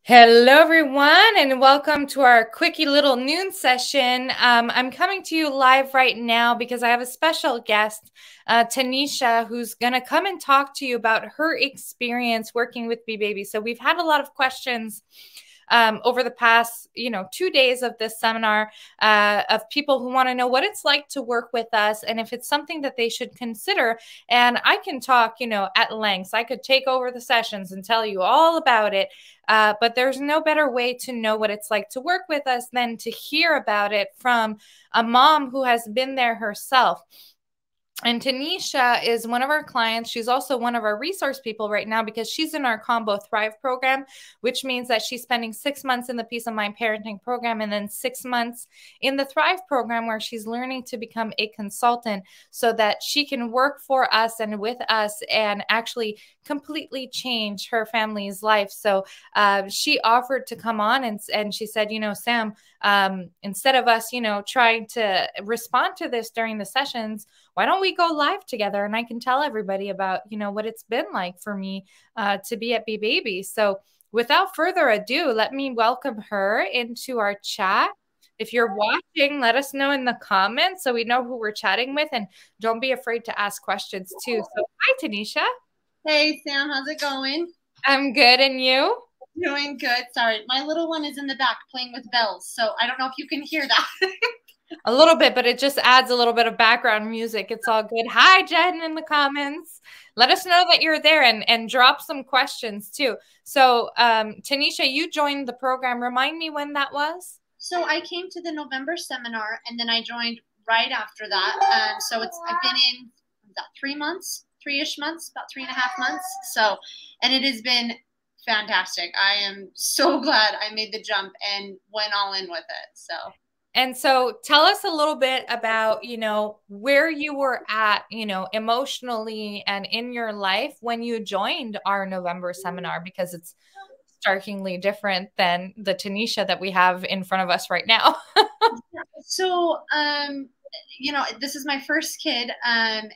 Hello, everyone, and welcome to our quickie little noon session. I'm coming to you live right now because I have a special guest, Taneesha, who's going to come and talk to you about her experience working with BeBaby. So we've had a lot of questions over the past, 2 days of this seminar of people who want to know what it's like to work with us and if it's something that they should consider. And I can talk, at length. I could take over the sessions and tell you all about it. But there's no better way to know what it's like to work with us than to hear about it from a mom who has been there herself. And Taneesha is one of our clients. She's also one of our resource people right now because she's in our Combo Thrive program, which means that she's spending 6 months in the Peace of Mind Parenting program and then 6 months in the Thrive program where she's learning to become a consultant so that she can work for us and with us and actually completely change her family's life. So she offered to come on and she said, Sam, instead of us, trying to respond to this during the sessions, why don't we go live together and I can tell everybody about, what it's been like for me to be at BeBaby. So without further ado, let me welcome her into our chat. If you're watching, let us know in the comments so we know who we're chatting with, and don't be afraid to ask questions too. So hi, Taneesha. Hey, Sam, how's it going? I'm good, and you? Doing good. Sorry, my little one is in the back playing with bells, so I don't know if you can hear that. A little bit, but it just adds a little bit of background music. It's all good. Hi, Jen, in the comments. Let us know that you're there and drop some questions too. So, Taneesha, you joined the program. Remind me when that was? So I came to the November seminar, and then I joined right after that. So I've been in about 3 months, 3-ish months, about 3.5 months. So, and it has been fantastic. I am so glad I made the jump and went all in with it. And so tell us a little bit about, where you were at, emotionally and in your life when you joined our November seminar, because it's starkly different than the Taneesha that we have in front of us right now. So, this is my first kid, and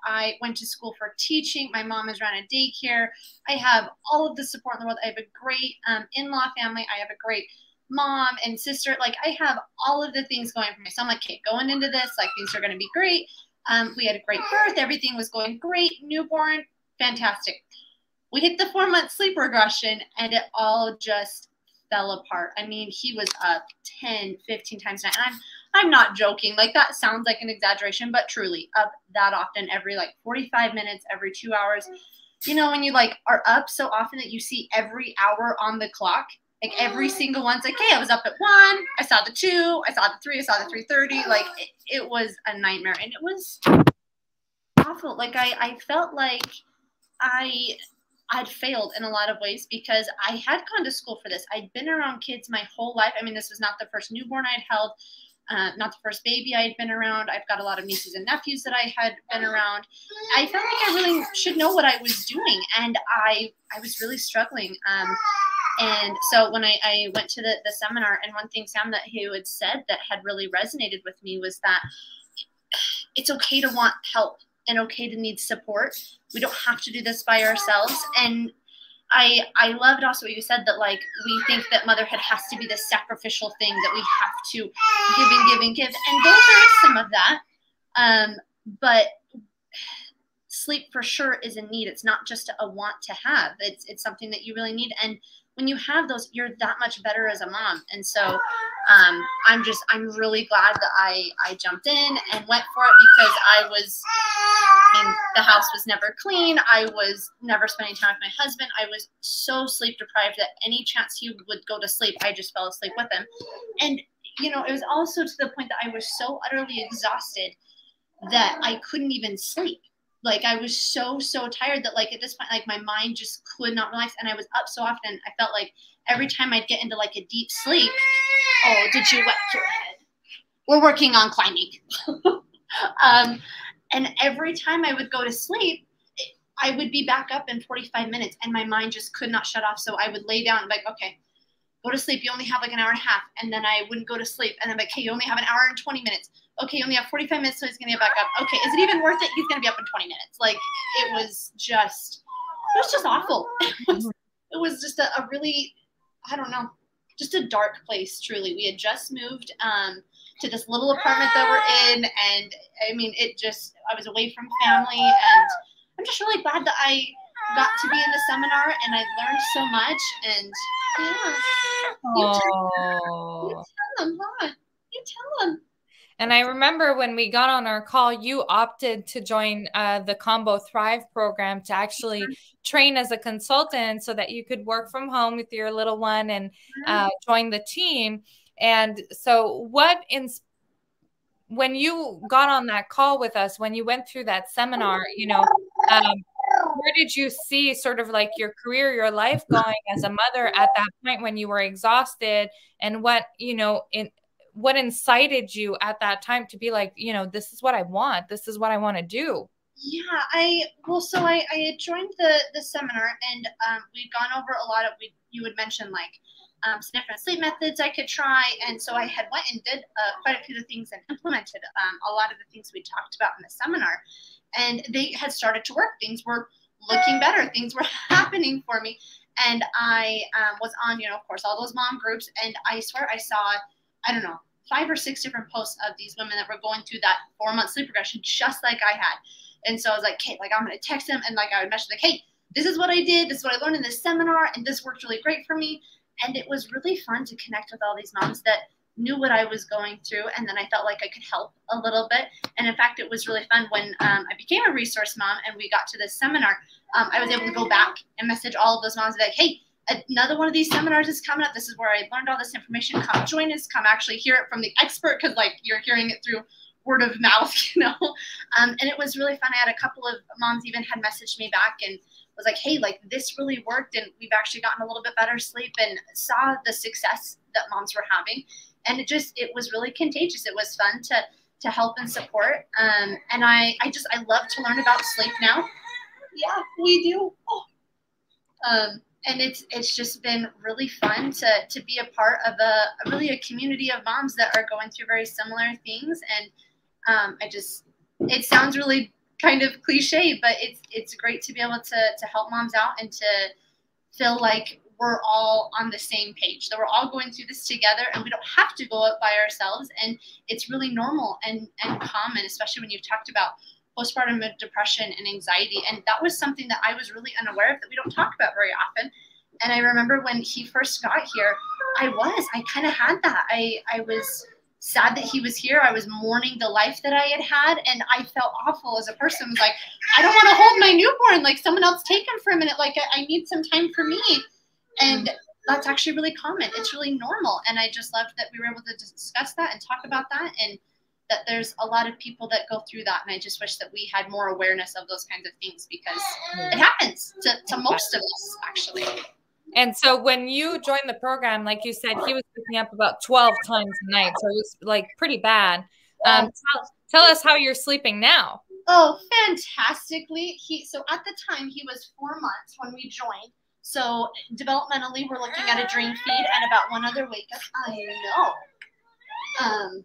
I went to school for teaching. My mom is running a daycare. I have all of the support in the world. I have a great in-law family. I have a great mom and sister. Like, I have all of the things going for me. So I'm like, okay, going into this, like, things are going to be great. We had a great birth. Everything was going great. Newborn, fantastic. We hit the 4-month sleep regression, and it all just fell apart. I mean, he was up 10, 15 times a night. And I'm not joking. Like, that sounds like an exaggeration, but truly up that often, every 45 minutes, every 2 hours. When you are up so often that you see every hour on the clock, like every single one's like, hey, I was up at 1, I saw the 2, I saw the 3, I saw the 3:30. Like, it was a nightmare, and it was awful. Like, I felt like I'd failed in a lot of ways because I had gone to school for this. I'd been around kids my whole life. I mean, this was not the first newborn I'd held, not the first baby I had been around. I've got a lot of nieces and nephews that I had been around. I felt like I really should know what I was doing, and I was really struggling. And so when I went to the seminar, and one thing, Sam, that he had said that had really resonated with me was that it's okay to want help and okay to need support. We don't have to do this by ourselves. And I loved also what you said, that we think that motherhood has to be this sacrificial thing, that we have to give and give and give. And there is some of that. But sleep for sure is a need. It's not just a want to have. It's something that you really need. And when you have those, you're that much better as a mom. And so I'm really glad that I jumped in and went for it, because the house was never clean. I was never spending time with my husband. I was so sleep deprived that any chance he would go to sleep, I just fell asleep with him. And, it was also to the point that I was so utterly exhausted that I couldn't even sleep. Like, I was so tired that at this point, my mind just could not relax. And I was up so often. I felt like every time I'd get into a deep sleep, oh, did you wet your head? We're working on climbing. And every time I would go to sleep, I would be back up in 45 minutes, and my mind just could not shut off. So I would lay down okay, go to sleep. You only have an hour and a half. And then I wouldn't go to sleep. And then okay, you only have an hour and 20 minutes. Okay, you only have 45 minutes, so he's going to get back up. Okay, is it even worth it? He's going to be up in 20 minutes. It was just awful. It was just a really I don't know, just a dark place, truly. We had just moved to this little apartment that we're in. And I mean, I was away from family. And I'm just really glad that I got to be in the seminar and I learned so much. And yeah, you tell them, huh? You tell them. And I remember when we got on our call, you opted to join the Combo Thrive program to actually train as a consultant so that you could work from home with your little one and join the team. And so when you got on that call with us, when you went through that seminar, where did you see sort of like your career, your life going as a mother at that point when you were exhausted, and what incited you at that time to be like, this is what I want. This is what I want to do. Yeah, I had joined the seminar, and we'd gone over a lot of, you would mention like some different sleep methods I could try. And so I had went and did quite a few of the things and implemented a lot of the things we talked about in the seminar. And they had started to work. Things were looking better. Things were happening for me. And I was on, of course, all those mom groups. And I swear I saw, I don't know, 5 or 6 different posts of these women that were going through that 4-month sleep regression, just like I had. And so I was like, hey, like I'm going to text them. And like I would message like, hey, this is what I did. This is what I learned in this seminar. And this worked really great for me. And it was really fun to connect with all these moms that knew what I was going through. And then I felt like I could help a little bit. And in fact, it was really fun when I became a resource mom and we got to this seminar. I was able to go back and message all of those moms like, hey, another one of these seminars is coming up. This is where I learned all this information. Come join us. Come actually hear it from the expert, because like you're hearing it through word of mouth, and it was really fun. I had a couple of moms even had messaged me back and was like, hey, like this really worked, and we've actually gotten a little bit better sleep, and saw the success that moms were having. And it was really contagious. It was fun to help and support. And I love to learn about sleep now. Yeah, we do. And it's just been really fun to be a part of a community of moms that are going through very similar things. And it sounds really kind of cliche, but it's great to be able to help moms out and to feel like we're all on the same page, that we're all going through this together, and we don't have to go up by ourselves. And it's really normal and common, especially when you've talked about postpartum depression and anxiety. And that was something that I was really unaware of, that we don't talk about very often. And I remember when he first got here, I kind of had that. I was sad that he was here. I was mourning the life that I had, and I felt awful as a person. I was like, I don't want to hold my newborn. Like someone else take him for a minute. Like I need some time for me. And that's actually really common. It's really normal. And I just loved that we were able to discuss that and talk about that, and that there's a lot of people that go through that. And I just wish that we had more awareness of those kinds of things, because it happens to most of us, actually. And so when you joined the program, like you said, he was picking up about 12 times a night. So it was like pretty bad. Tell us how you're sleeping now. Oh, fantastically. So at the time he was 4 months when we joined. So developmentally, we're looking at a dream feed and about 1 other wake up. I know.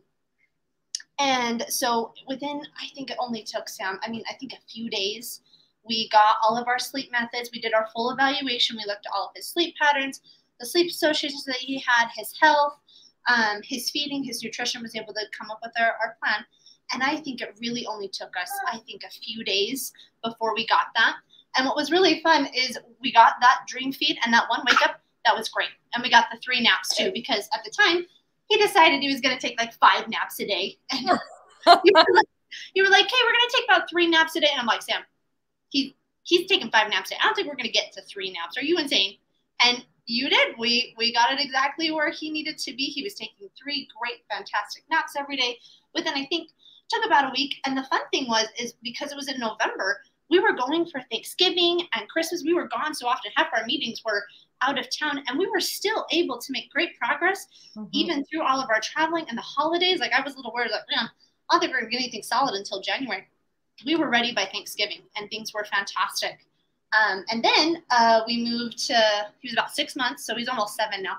And so within, I think it only took Sam, I think a few days, we got all of our sleep methods. We did our full evaluation. We looked at all of his sleep patterns, the sleep associations that he had, his health, his feeding, his nutrition, was able to come up with our plan. And I think it really only took us, a few days before we got that. And what was really fun is we got that dream feed and that 1 wake up. That was great. And we got the 3 naps too, because at the time he decided he was going to take like 5 naps a day. And you were like, hey, we're going to take about 3 naps a day. And I'm like, Sam, he's taking 5 naps a day. I don't think we're going to get to 3 naps. Are you insane? And you did. We got it exactly where he needed to be. He was taking 3 great, fantastic naps every day. Within, I think, took about a week. And the fun thing is because it was in November, we were going for Thanksgiving and Christmas. We were gone so often. Half our meetings were out of town, and we were still able to make great progress, even through all of our traveling and the holidays. Like I was a little worried, like, I don't think we're going to get anything solid until January. We were ready by Thanksgiving, and things were fantastic. And then we moved to, he was about 6 months, so he's almost 7 now.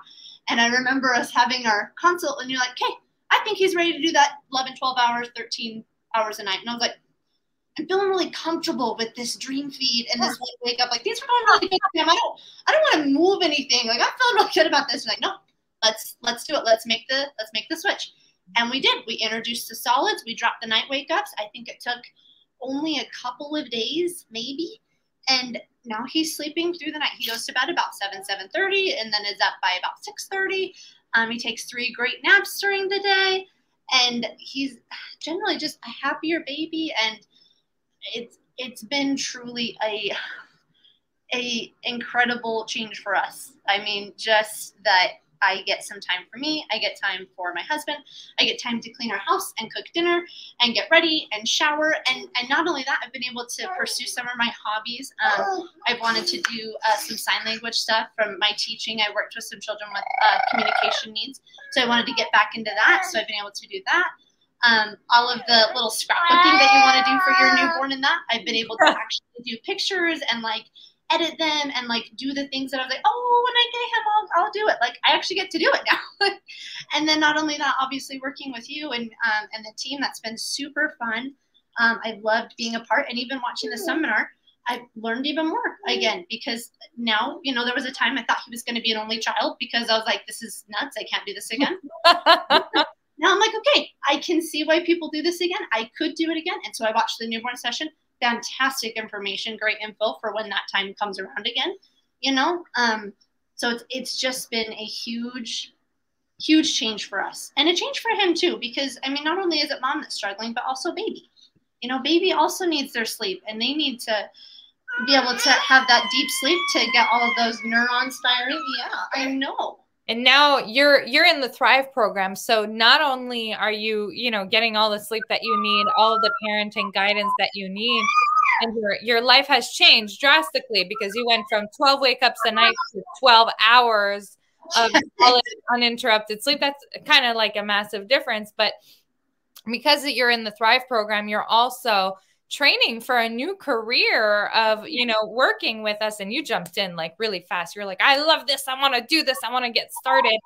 And I remember us having our consult, and you're like, okay, I think he's ready to do that 11, 12 hours, 13 hours a night. And I was like, I'm feeling really comfortable with this dream feed and this wake up. Like, these are going really good. I don't want to move anything. Like, I'm feeling really good about this. Like, no, let's do it. Let's make the switch. And we did. We introduced the solids. We dropped the night wake ups. I think it took only a couple of days, maybe. And now he's sleeping through the night. He goes to bed about 7:30, and then is up by about 6:30. He takes 3 great naps during the day, and he's generally just a happier baby. And it's been truly a incredible change for us. I mean, just that I get some time for me. I get time for my husband. I get time to clean our house and cook dinner and get ready and shower. And not only that, I've been able to pursue some of my hobbies. I've wanted to do some sign language stuff from my teaching. I worked with some children with communication needs. So I wanted to get back into that. So I've been able to do that. All of the little scrapbooking that you want to do for your newborn and that, I've been able to actually do pictures and like edit them and like do the things that I was like, oh, when I get him, I'll do it. Like, I actually get to do it now. And then not only that, obviously working with you and the team, that's been super fun. I've loved being a part, and even watching the seminar, I've learned even more again, because now, you know, there was a time I thought he was going to be an only child because I was like, this is nuts. I can't do this again. Now I'm like, okay, I can see why people do this again. I could do it again. And so I watched the newborn session. Fantastic information, great info for when that time comes around again, you know? So it's just been a huge change for us, and a change for him too, because I mean, not only is it mom that's struggling, but also baby. You know, baby also needs their sleep, and they need to be able to have that deep sleep to get all of those neurons firing. Yeah, I know. And now you're in the Thrive program. So not only are you, you know, getting all the sleep that you need, all of the parenting guidance that you need, and your life has changed drastically because you went from 12 wake ups a night to 12 hours of solid uninterrupted sleep. That's kind of like a massive difference. But because you're in the Thrive program, you're also training for a new career of, you know, working with us, and you jumped in like really fast. You're like, I love this. I want to do this. I want to get started.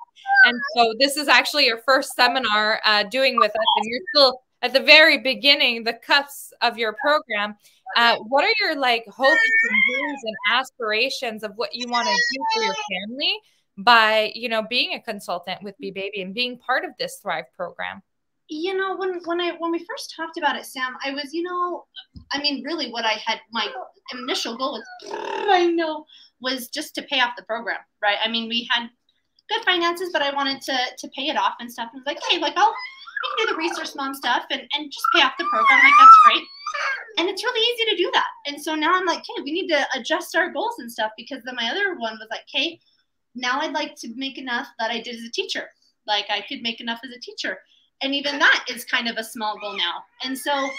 And so this is actually your first seminar doing with us, and you're still at the very beginning, the cusp of your program. What are your like hopes and dreams and aspirations of what you want to do for your family by, you know, being a consultant with BeBaby and being part of this Thrive program? You know, when we first talked about it, Sam, I was, you know, I mean, really what I had, my initial goal was just to pay off the program, right? I mean, we had good finances, but I wanted to pay it off and stuff. And I was like, hey, like I can do the resource mom stuff and just pay off the program. Like, that's great. And it's really easy to do that. And so now I'm like, hey, we need to adjust our goals and stuff, because then my other one was like, hey, now I'd like to make enough that I did as a teacher. Like, I could make enough as a teacher. And even that is kind of a small goal now. And so,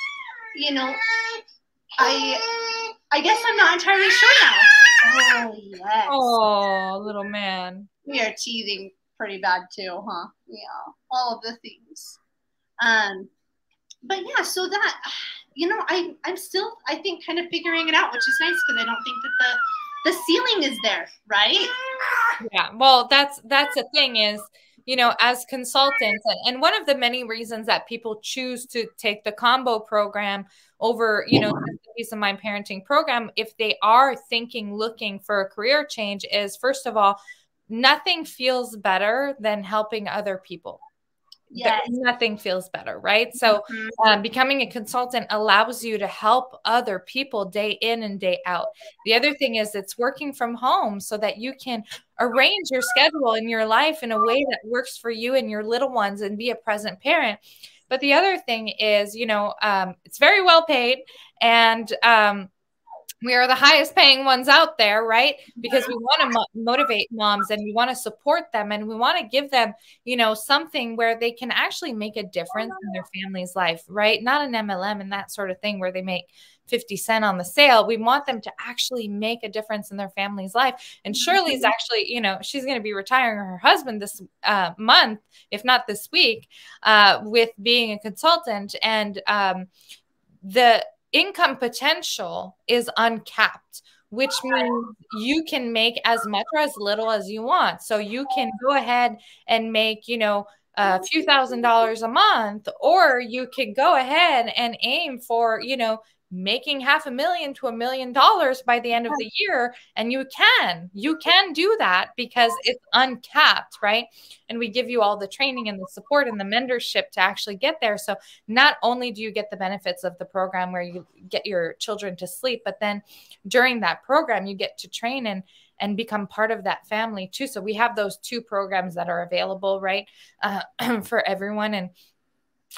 you know, I guess I'm not entirely sure now. Oh, yes. Oh, little man. We are teething pretty bad too, huh? Yeah, all of the things. But yeah, so that, you know, I'm still, I think, kind of figuring it out, which is nice, because I don't think that the ceiling is there, right? Yeah, well, that's the thing is, you know, as consultants, and one of the many reasons that people choose to take the combo program over, you know, the Peace of Mind parenting program, if they are looking for a career change, is first of all, nothing feels better than helping other people. Yes. Nothing feels better, right? So becoming a consultant allows you to help other people day in and day out. The other thing is it's working from home so that you can arrange your schedule in your life in a way that works for you and your little ones and be a present parent. But the other thing is, you know, it's very well paid, and we are the highest paying ones out there, right? Because we want to motivate moms, and we want to support them, and we want to give them, you know, something where they can actually make a difference in their family's life, right? Not an MLM and that sort of thing where they make 50 cents on the sale. We want them to actually make a difference in their family's life. And Shirley's actually, you know, she's going to be retiring her husband this month, if not this week, with being a consultant. And the income potential is uncapped, which means you can make as much or as little as you want. So you can go ahead and make, you know, a few $1,000s a month, or you can go ahead and aim for, you know, making $500,000 to $1 million by the end of the year. And you can do that because it's uncapped, right? And we give you all the training and the support and the mentorship to actually get there. So not only do you get the benefits of the program where you get your children to sleep, but then during that program, you get to train and become part of that family too. So we have those two programs that are available, right, for everyone. And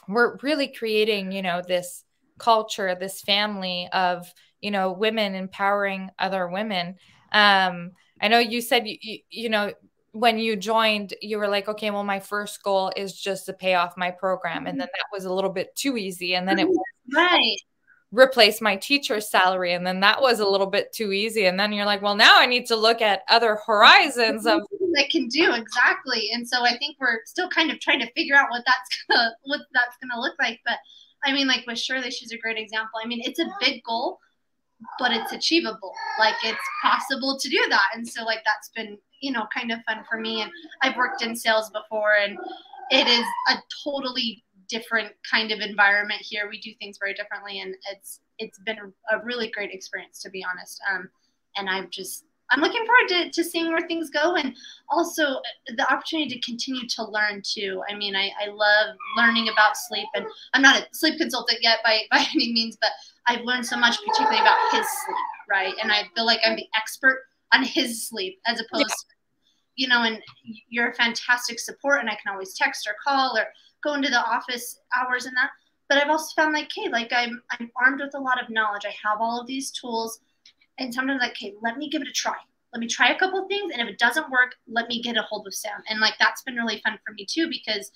we're really creating, this culture, this family of, women empowering other women. I know you said, when you joined, you were like, okay, well, my first goal is just to pay off my program. And then that was a little bit too easy. And then it was right. replace my teacher's salary. And then that was a little bit too easy. And then you're like, well, now I need to look at other horizons of that can do exactly. And so I think we're still kind of trying to figure out what that's gonna look like. But I mean, like with Shirley, she's a great example. I mean, it's a big goal, but it's achievable. Like it's possible to do that. And so like that's been, kind of fun for me. And I've worked in sales before, and it is a totally different kind of environment here. We do things very differently, and it's been a really great experience, to be honest. And I'm looking forward to seeing where things go, and also the opportunity to continue to learn too. I mean, I love learning about sleep, and I'm not a sleep consultant yet by any means, but I've learned so much, particularly about his sleep, right? And I feel like I'm the expert on his sleep as opposed to, and you're a fantastic support, and I can always text or call or go into the office hours and that. But I've also found like, hey, like I'm armed with a lot of knowledge. I have all of these tools. And sometimes like, okay, let me give it a try. Let me try a couple of things. And if it doesn't work, let me get a hold of Sam. And like, that's been really fun for me too, because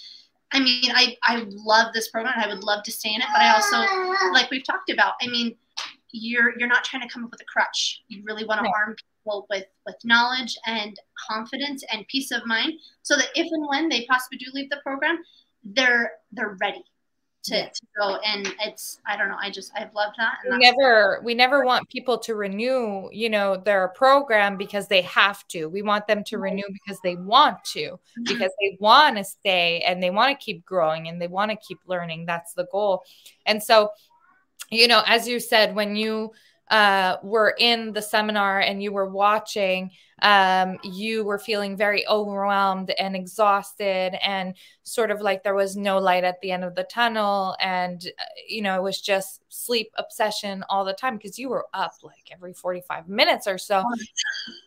I mean, I love this program. I would love to stay in it, but I also, like we've talked about, I mean, you're not trying to come up with a crutch. You really want to arm people with knowledge and confidence and peace of mind, so that if and when they possibly do leave the program, they're ready to go. And I don't know, I've loved that. And we never want people to renew, their program because they have to. We want them to renew because they want to, because they want to stay and they want to keep growing and they want to keep learning. That's the goal. And so, as you said, when you were in the seminar and you were watching, you were feeling very overwhelmed and exhausted, and sort of like there was no light at the end of the tunnel. And, it was just sleep obsession all the time because you were up like every 45 minutes or so.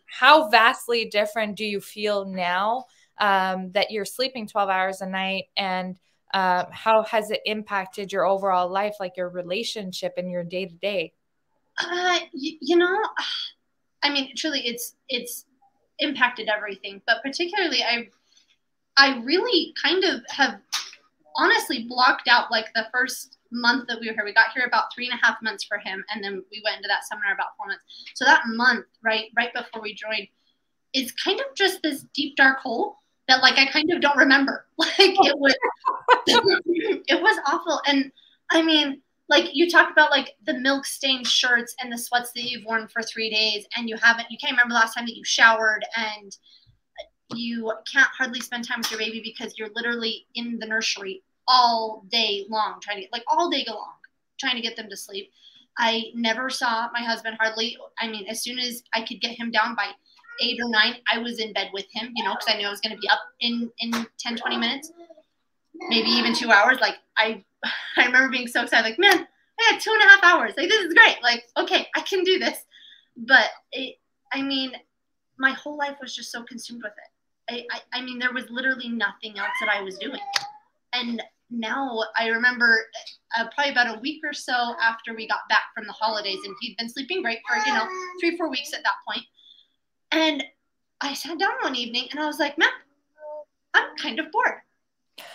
How vastly different do you feel now that you're sleeping 12 hours a night? And how has it impacted your overall life, like your relationship and your day to day? I mean, truly, it's impacted everything. But particularly, I really kind of have honestly blocked out like the first month that we were here. We got here about 3.5 months for him, and then we went into that seminar about 4 months. So that month, right before we joined, is kind of just this deep dark hole that like I kind of don't remember. Like it was it was awful. And I mean, like you talk about like the milk stained shirts and the sweats that you've worn for 3 days, and you can't remember the last time that you showered, and you can't hardly spend time with your baby because you're literally in the nursery all day long, trying to get them to sleep. I never saw my husband hardly. I mean, as soon as I could get him down by 8 or 9, I was in bed with him, because I knew I was going to be up in 10, 20 minutes, maybe even 2 hours. Like I remember being so excited, like, man, I had 2.5 hours. Like, this is great. Like, okay, I can do this. But I mean, my whole life was just so consumed with it. I mean, there was literally nothing else that I was doing. And now I remember probably about a week or so after we got back from the holidays, and he'd been sleeping great for, 3-4 weeks at that point. And I sat down one evening and I was like, man, I'm kind of bored.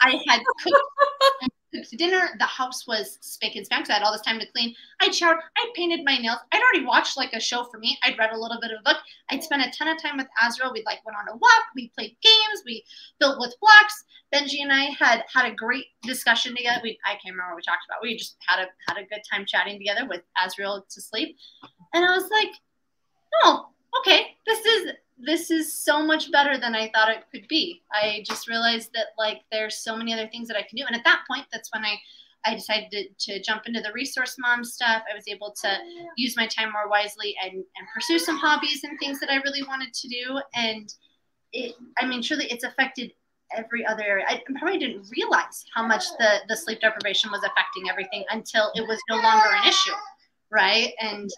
I had cooked dinner. The house was spick and span because I had all this time to clean. I'd showered. I'd painted my nails. I'd already watched like a show for me. I'd read a little bit of a book. I'd spent a ton of time with Azrael. We like went on a walk. We played games. We built with blocks. Benji and I had a great discussion together. I can't remember what we talked about. We just had a good time chatting together with Azrael to sleep. And I was like, oh, okay, this is so much better than I thought it could be. I just realized that like there's so many other things that I can do. And at that point, that's when I I decided to jump into the resource mom stuff. I was able to use my time more wisely and pursue some hobbies and things that I really wanted to do. And truly, it's affected every other area. I probably didn't realize how much the sleep deprivation was affecting everything until it was no longer an issue, right? And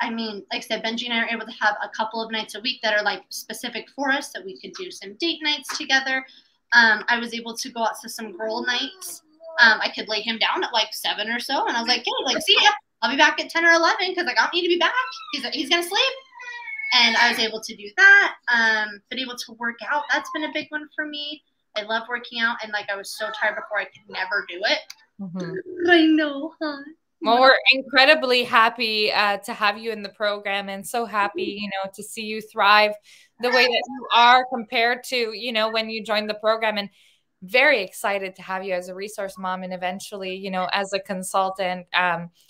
like I said, Benji and I are able to have a couple of nights a week that are like specific for us, that we could do some date nights together. I was able to go out to some girl nights. I could lay him down at like 7 or so, and I was like, "Hey, like, see ya. I'll be back at 10 or 11 because I don't need to be back. He's gonna sleep." And I was able to do that. Been able to work out. That's been a big one for me. I love working out, and like I was so tired before, I could never do it. Mm-hmm. I know, huh? Well, we're incredibly happy to have you in the program, and so happy, to see you thrive the way that you are compared to, when you joined the program, and very excited to have you as a resource mom and eventually, as a consultant.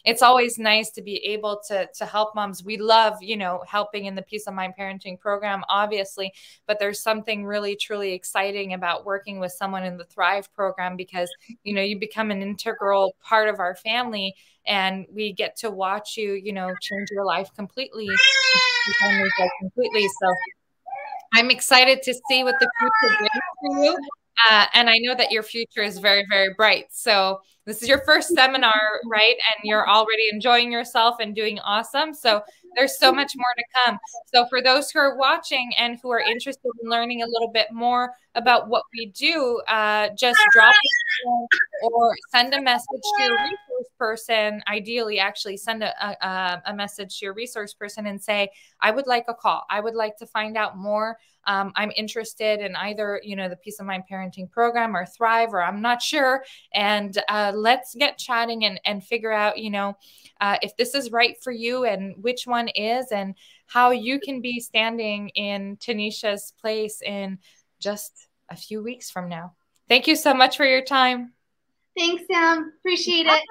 It's always nice to be able to help moms. We love, helping in the Peace of Mind Parenting program, obviously, but there's something really, truly exciting about working with someone in the Thrive program because, you become an integral part of our family and we get to watch you, change your life completely. So I'm excited to see what the future brings for you. And I know that your future is very, very bright. So this is your first seminar, right? And you're already enjoying yourself and doing awesome. So there's so much more to come. So for those who are watching and who are interested in learning a little bit more about what we do, just drop or send a message to your resource person. Ideally, actually send a message to your resource person and say, I would like a call. I would like to find out more. I'm interested in either, the Peace of Mind Parenting program or Thrive, or I'm not sure. And let's get chatting and figure out, if this is right for you and which one is and how you can be standing in Taneesha's place in just a few weeks from now. Thank you so much for your time. Thanks, Sam. Appreciate it.